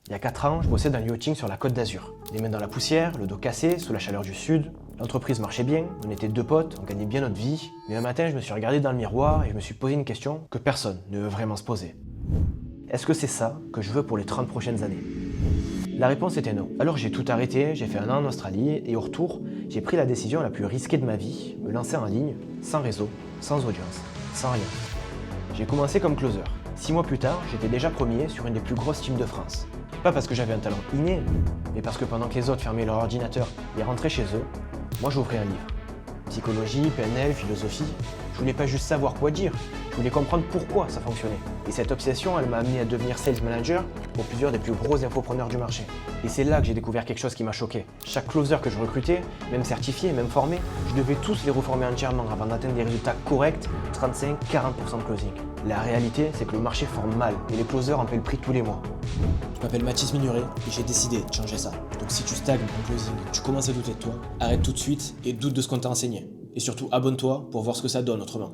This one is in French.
Il y a 4 ans, je bossais dans le yachting sur la Côte d'Azur. Les mains dans la poussière, le dos cassé, sous la chaleur du sud. L'entreprise marchait bien, on était 2 potes, on gagnait bien notre vie. Mais un matin, je me suis regardé dans le miroir et je me suis posé une question que personne ne veut vraiment se poser. Est-ce que c'est ça que je veux pour les 30 prochaines années? La réponse était non. Alors j'ai tout arrêté, j'ai fait un an en Australie et au retour, j'ai pris la décision la plus risquée de ma vie, me lancer en ligne, sans réseau, sans audience, sans rien. J'ai commencé comme closer. 6 mois plus tard, j'étais déjà premier sur une des plus grosses teams de France. Pas parce que j'avais un talent inné, mais parce que pendant que les autres fermaient leur ordinateur et rentraient chez eux, moi j'ouvrais un livre. Psychologie, PNL, philosophie, je voulais pas juste savoir quoi dire, je voulais comprendre pourquoi ça fonctionnait. Et cette obsession, elle m'a amené à devenir sales manager pour plusieurs des plus gros infopreneurs du marché. Et c'est là que j'ai découvert quelque chose qui m'a choqué. Chaque closer que je recrutais, même certifié, même formé, je devais tous les reformer entièrement avant d'atteindre des résultats corrects, 35-40% de closing. La réalité, c'est que le marché forme mal et les closers en paient le prix tous les mois. Je m'appelle Mathis Mignoret et j'ai décidé de changer ça. Donc si tu stagnes en closing et que tu commences à douter de toi, arrête tout de suite et doute de ce qu'on t'a enseigné. Et surtout abonne-toi pour voir ce que ça donne autrement.